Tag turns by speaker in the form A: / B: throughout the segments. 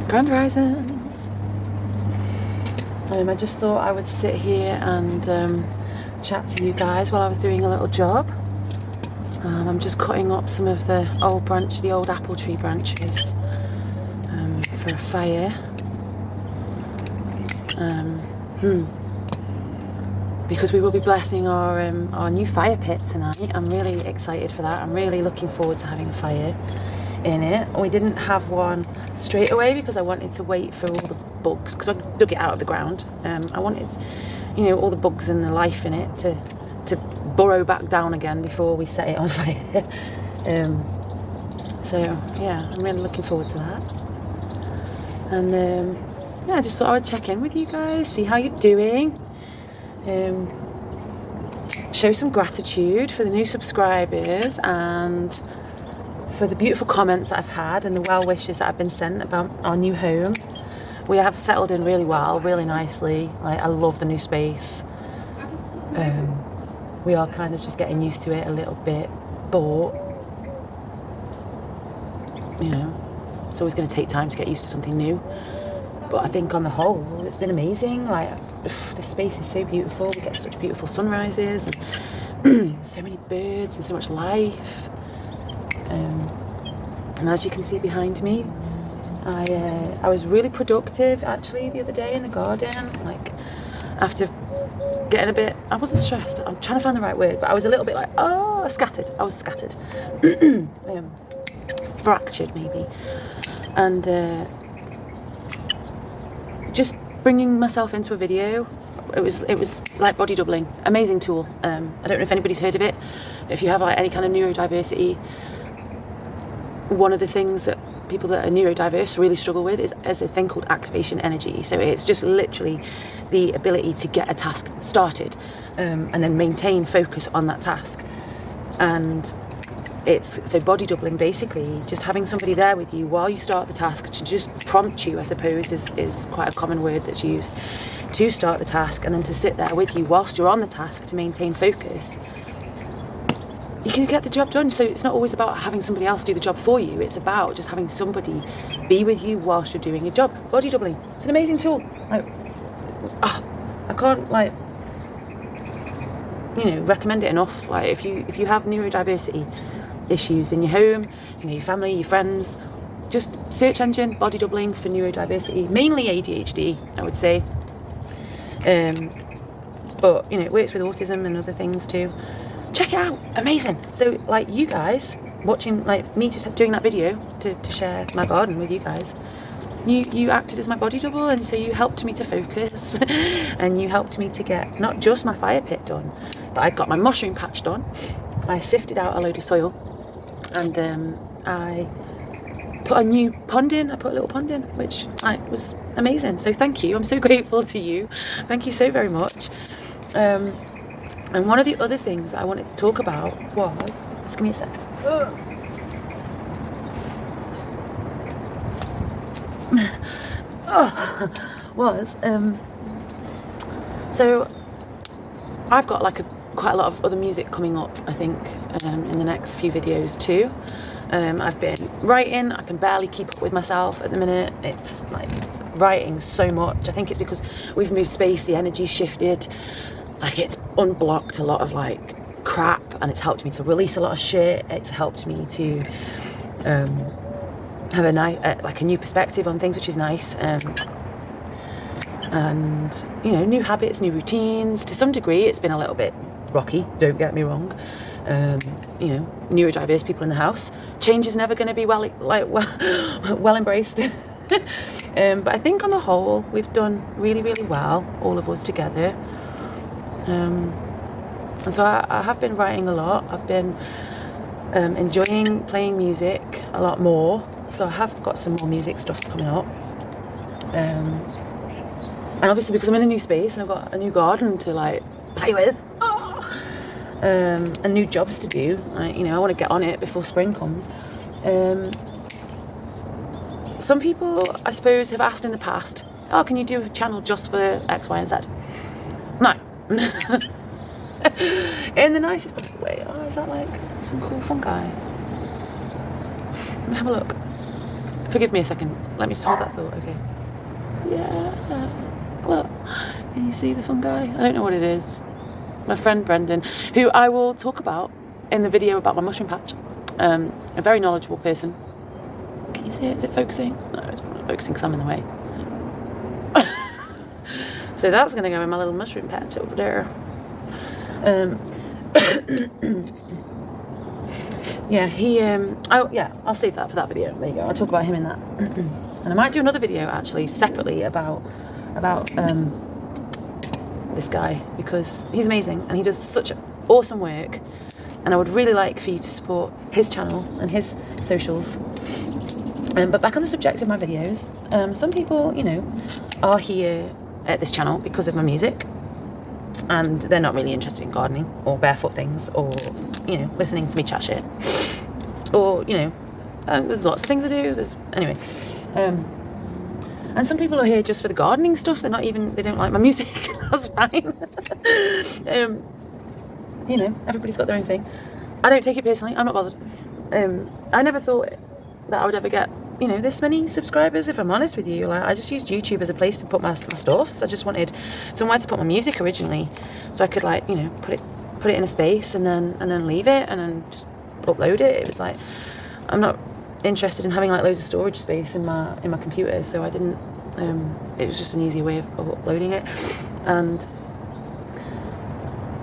A: Grand Risings. I just thought I would sit here and chat to you guys while I was doing a little job. I'm just cutting up some of the old apple tree branches for a fire. Because we will be blessing our new fire pit tonight. I'm really excited for that. I'm really looking forward to having a fire in it. We didn't have one straight away because I wanted to wait for all the bugs, because I dug it out of the ground. I wanted, all the bugs and the life in it to burrow back down again before we set it on fire. So yeah, I'm really looking forward to that. And I just thought I would check in with you guys, see how you're doing. Show some gratitude for the new subscribers and for the beautiful comments that I've had and the well wishes that I've been sent about our new home. We have settled in really well, really nicely. I love the new space. We are kind of just getting used to it a little bit, but it's always going to take time to get used to something new. But I think on the whole, it's been amazing. This space is so beautiful. We get such beautiful sunrises and so many birds and so much life. And as you can see behind me, I was really productive actually the other day in the garden. After getting a bit, I wasn't stressed. I'm trying to find the right word, but I was a little bit scattered. I was scattered, fractured maybe, and just bringing myself into a video. It was like body doubling, amazing tool. I don't know if anybody's heard of it. If you have any kind of neurodiversity, one of the things that people that are neurodiverse really struggle with is a thing called activation energy. So it's just literally the ability to get a task started and then maintain focus on that task. And so body doubling, basically just having somebody there with you while you start the task to just prompt you, I suppose, is quite a common word that's used to start the task, and then to sit there with you whilst you're on the task to maintain focus. You can get the job done. So it's not always about having somebody else do the job for you. It's about just having somebody be with you whilst you're doing your job. Body doubling. It's an amazing tool. I can't recommend it enough. If you have neurodiversity issues in your home, your family, your friends, just search engine body doubling for neurodiversity, mainly ADHD, I would say. But it works with autism and other things too. Check it out, amazing. So you guys watching, me just doing that video to share my garden with you guys, you acted as my body double, and so you helped me to focus and you helped me to get not just my fire pit done, but I got my mushroom patch done. I sifted out a load of soil and I put a new pond in. I put a little pond in, which was amazing. So thank you, I'm so grateful to you. Thank you so very much. And one of the other things I wanted to talk about was, just give me a sec. So I've got quite a lot of other music coming up, I think, in the next few videos too. I've been writing. I can barely keep up with myself at the minute. It's writing so much. I think it's because we've moved space, the energy's shifted. It's unblocked a lot of crap, and it's helped me to release a lot of shit. It's helped me to have a new perspective on things, which is nice. And new habits, new routines. To some degree, it's been a little bit rocky. Don't get me wrong. Neurodiverse people in the house. Change is never going to be well embraced. But I think on the whole, we've done really, really well, all of us together. And so I have been writing a lot. I've been enjoying playing music a lot more. So I have got some more music stuff coming up. And obviously because I'm in a new space and I've got a new garden to play with, and new jobs to do. I want to get on it before spring comes. Some people, I suppose, have asked in the past, can you do a channel just for X, Y, and Z? No. In the nicest possible way. Is that some cool fungi? Let me have a look. Forgive me a second. Let me just hold that thought. Okay. Yeah. Look. Can you see the fungi? I don't know what it is. My friend Brendan, who I will talk about in the video about my mushroom patch. A very knowledgeable person. Can you see it? Is it focusing? No, it's not focusing because I'm in the way. So that's going to go in my little mushroom patch over there. Yeah, I'll save that for that video. There you go. I'll talk about him in that. And I might do another video actually separately about this guy, because he's amazing and he does such awesome work, and I would really like for you to support his channel and his socials. But back on the subject of my videos, some people, are here at this channel because of my music, and they're not really interested in gardening or barefoot things or listening to me chat shit, or there's lots of things to do. And some people are here just for the gardening stuff. They don't like my music. That's fine. Everybody's got their own thing. I don't take it personally. I'm not bothered. I never thought that I would ever get this many subscribers, if I'm honest with you. Like, I just used YouTube as a place to put my stuffs. I just wanted somewhere to put my music originally, so I could put it in a space and then leave it and then just upload it. It was like, I'm not interested in having loads of storage space in my computer, so I didn't. It was just an easy way of uploading it. And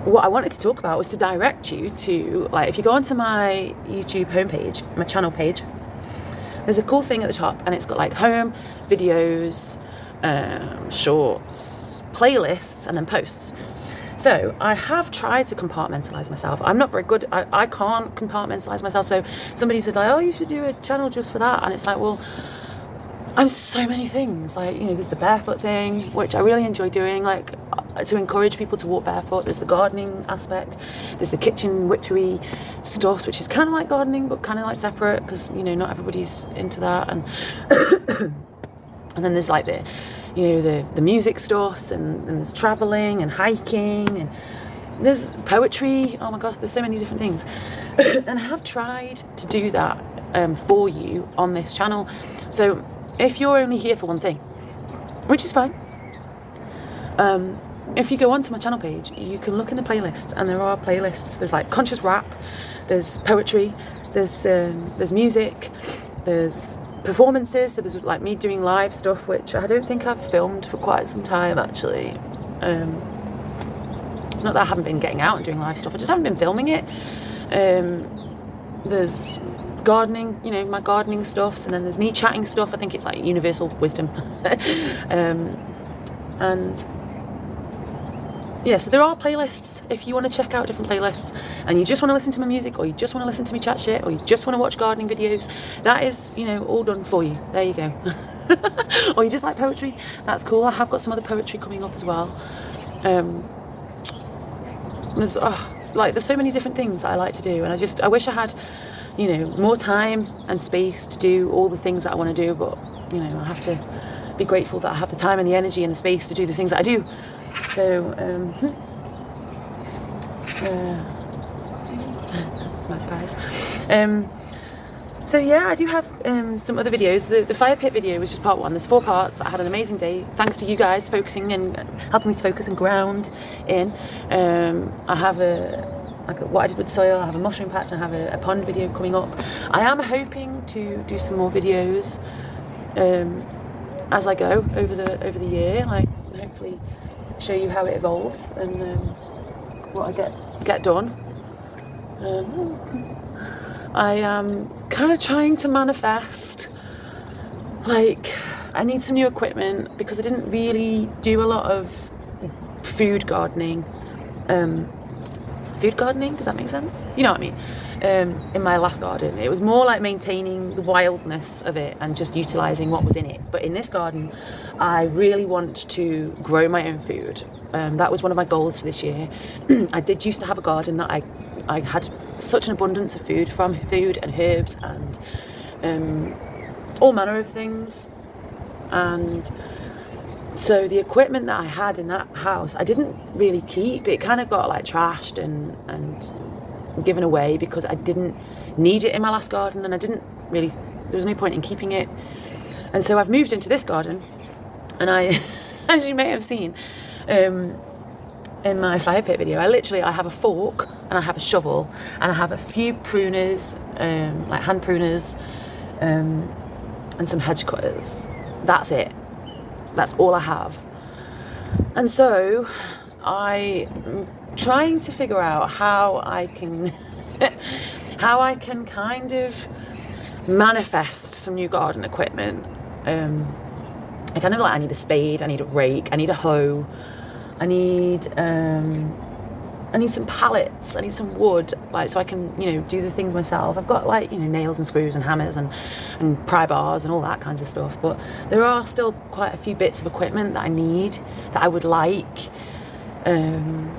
A: what I wanted to talk about was to direct you to, if you go onto my YouTube homepage, my channel page, there's a cool thing at the top, and it's got home, videos, shorts, playlists, and then posts. So I have tried to compartmentalize myself. I'm not very good. I can't compartmentalize myself. So somebody said oh, you should do a channel just for that. And it's well, I'm so many things. There's the barefoot thing, which I really enjoy doing, to encourage people to walk barefoot. There's the gardening aspect. There's the kitchen witchery stuff, which is kind of like gardening, but kind of separate, because, not everybody's into that. And and then there's the music stuffs, and there's traveling and hiking, and there's poetry. Oh my god, there's so many different things. And I have tried to do that for you on this channel. So if you're only here for one thing, which is fine, if you go onto my channel page, you can look in the playlists, and there are playlists. There's conscious rap, there's poetry, there's music, there's performances. So there's me doing live stuff, which I don't think I've filmed for quite some time actually. Not that I haven't been getting out and doing live stuff, I just haven't been filming it. There's gardening, my gardening stuffs, and then there's me chatting stuff. I think it's universal wisdom. And yeah, so there are playlists if you want to check out different playlists, and you just want to listen to my music, or you just want to listen to me chat shit, or you just want to watch gardening videos. That is, all done for you. There you go. Or you just like poetry. That's cool. I have got some other poetry coming up as well. There's so many different things that I like to do, and I wish I had more time and space to do all the things that I want to do, but I have to be grateful that I have the time and the energy and the space to do the things that I do. So nice guys. So yeah, I do have some other videos. The fire pit video was just part one. There's 4 parts. I had an amazing day thanks to you guys focusing and helping me to focus and ground in. I have what I did with soil. I have a mushroom patch, and I have a pond video coming up. I am hoping to do some more videos as I go over the year, hopefully show you how it evolves and what I get done. I am kind of trying to manifest, I need some new equipment, because I didn't really do a lot of food gardening. Food gardening, does that make sense? You know what I mean? In my last garden, it was more maintaining the wildness of it and just utilising what was in it. But in this garden, I really want to grow my own food. That was one of my goals for this year. I did used to have a garden that I had such an abundance of food from, food and herbs and all manner of things. And so the equipment that I had in that house, I didn't really keep. It kind of got trashed and given away because I didn't need it in my last garden, and I didn't really there was no point in keeping it. And so I've moved into this garden, and I, as you may have seen in my fire pit video, I have a fork and I have a shovel and I have a few pruners, like hand pruners, and some hedge cutters. That's it. That's all I have. And so I'm trying to figure out how I can kind of manifest some new garden equipment. I need a spade, I need a rake, I need a hoe, I need some pallets, I need some wood, like, so I can, do the things myself. I've got, like, nails and screws and hammers and pry bars and all that kinds of stuff, but there are still quite a few bits of equipment that I need, that I would like, and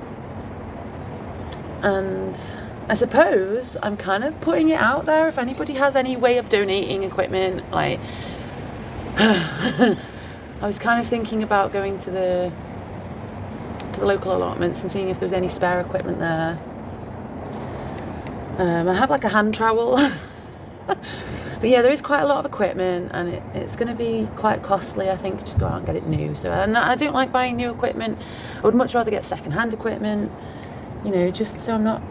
A: I suppose I'm kind of putting it out there. If anybody has any way of donating equipment, like, I was kind of thinking about going to the local allotments and seeing if there was any spare equipment there. I have like a hand trowel, but yeah, there is quite a lot of equipment, and it's going to be quite costly, I think, to just go out and get it new. So, and I don't like buying new equipment. I would much rather get second-hand equipment, just so I'm not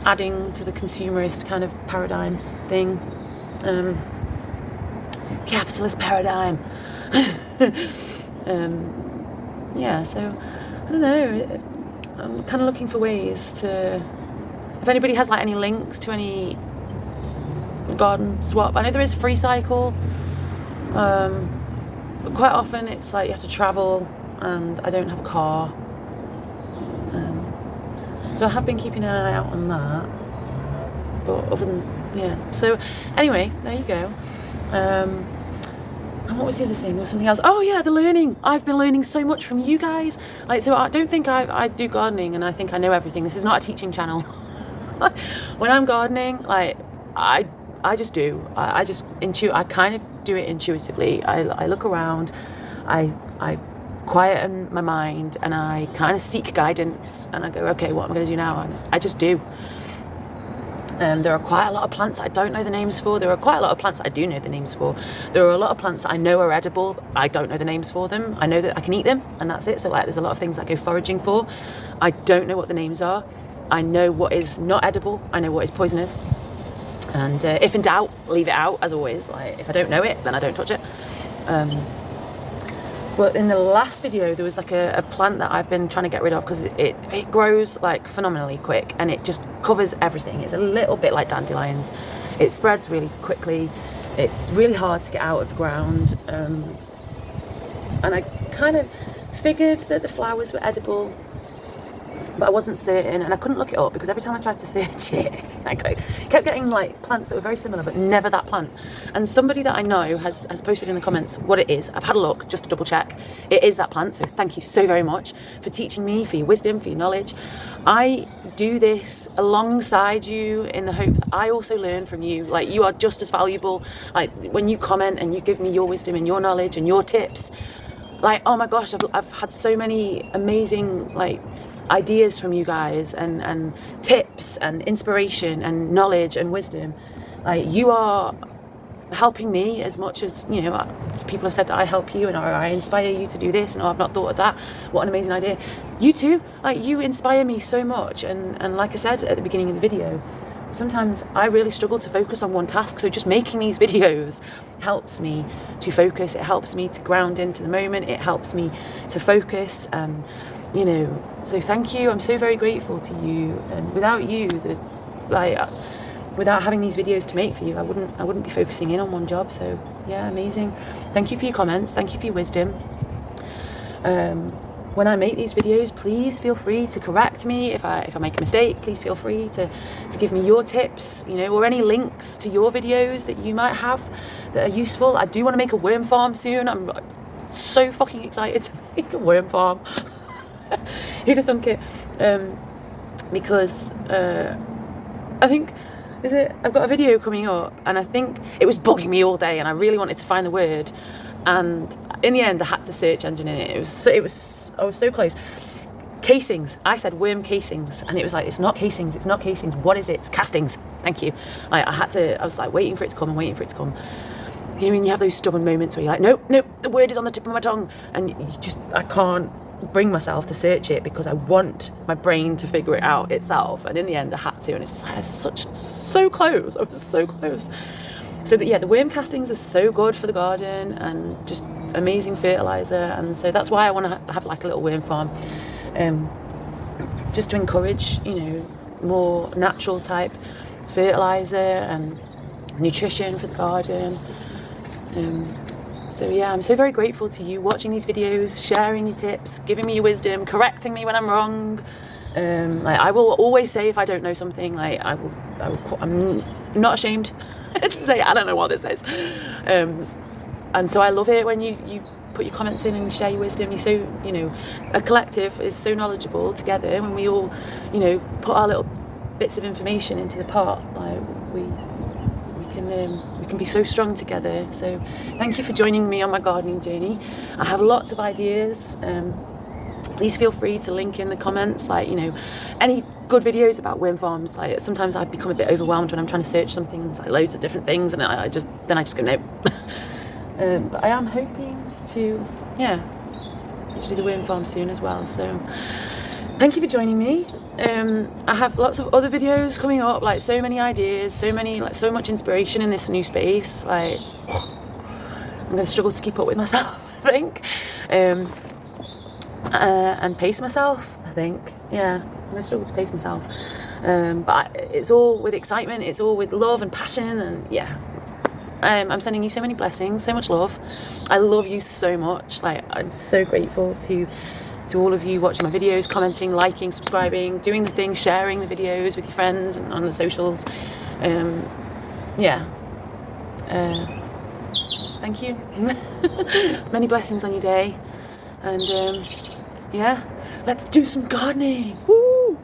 A: adding to the consumerist kind of paradigm thing. Capitalist paradigm. Yeah, so I don't know, I'm kind of looking for ways to, if anybody has like any links to any garden swap. I know there is Free Cycle, but quite often it's like you have to travel, and I don't have a car, so I have been keeping an eye out on that. But other than, so anyway, there you go. And what was the other thing? There was something else. Oh yeah, the learning. I've been learning so much from you guys. Like, so I don't think I do gardening and I think I know everything. This is not a teaching channel. When I'm gardening, like, I just do. I kind of do it intuitively. I look around, I quieten my mind, and I kind of seek guidance, and I go, okay, what am I going to do now? And I just do. There are quite a lot of plants I don't know the names for. There are quite a lot of plants I do know the names for. There are a lot of plants I know are edible. I don't know the names for them. I know that I can eat them, and that's it. So, like, there's a lot of things I go foraging for. I don't know what the names are. I know what is not edible. I know what is poisonous. And if in doubt, leave it out, as always. Like, if I don't know it, then I don't touch it. But in the last video, there was like a plant that I've been trying to get rid of because it grows like phenomenally quick, and it just covers everything. It's a little bit like dandelions. It spreads really quickly. It's really hard to get out of the ground. And I kind of figured that the flowers were edible, but I wasn't certain, and I couldn't look it up because every time I tried to search it, I kept getting like plants that were very similar, but never that plant. And somebody that I know has posted in the comments what it is. I've had a look just to double check. It is that plant, so thank you so very much for teaching me, for your wisdom, for your knowledge. I do this alongside you in the hope that I also learn from you. Like, you are just as valuable. Like, when you comment and you give me your wisdom and your knowledge and your tips, like, oh my gosh, I've had so many amazing, like, ideas from you guys, and tips and inspiration and knowledge and wisdom. Like, you are helping me as much as, people have said that I help you, and I inspire you to do this, and I've not thought of that, what an amazing idea. You too, like, you inspire me so much, and like I said at the beginning of the video, sometimes I really struggle to focus on one task, so just making these videos helps me to focus. It helps me to ground into the moment. It helps me to focus, and so thank you. I'm so very grateful to you, and without you, without having these videos to make for you, I wouldn't be focusing in on one job. So yeah, amazing. Thank you for your comments. Thank you for your wisdom. When I make these videos, please feel free to correct me if I make a mistake. Please feel free to give me your tips, or any links to your videos that you might have that are useful. I do want to make a worm farm soon. I'm so fucking excited to make a worm farm. Who'd have thunk it? Because I think, I've got a video coming up, and I think it was bugging me all day, and I really wanted to find the word, and in the end I had to search engine in it. I was so close. Casings. I said worm casings, and it was like, it's not casings. What is it? It's castings. thank you. I was like waiting for it to come and waiting for it to come. You know, when you have those stubborn moments where you're like, nope, the word is on the tip of my tongue, and I can't bring myself to search it because I want my brain to figure it out itself. And in the end, I had to, and it's so close. I was so close. So the worm castings are so good for the garden and just amazing fertilizer, and so that's why I want to have like a little worm farm, just to encourage, you know, more natural type fertilizer and nutrition for the garden. So yeah, I'm so very grateful to you watching these videos, sharing your tips, giving me your wisdom, correcting me when I'm wrong. Like I will always say if I don't know something, like I'm not ashamed to say I don't know what this is. And so I love it when you put your comments in and share your wisdom. You're so, you know, a collective is so knowledgeable together when we all, you know, put our little bits of information into the pot. Like we can be so strong together. So thank you for joining me on my gardening journey. I have lots of ideas. Please feel free to link in the comments, like, you know, any good videos about worm farms. Like sometimes I become a bit overwhelmed when I'm trying to search something and it's like loads of different things, and I just go nope. But I am hoping to do the worm farm soon as well. So thank you for joining me. I have lots of other videos coming up, like so many ideas, so much inspiration in this new space. Like I'm going to struggle to keep up with myself, I think, and pace myself, I think. Yeah, I'm going to struggle to pace myself, but it's all with excitement, it's all with love and passion, and yeah. I'm sending you so many blessings, so much love. I love you so much. Like I'm so grateful to all of you watching my videos, commenting, liking, subscribing, doing the things, sharing the videos with your friends and on the socials. Thank you. Many blessings on your day. And let's do some gardening. Woo!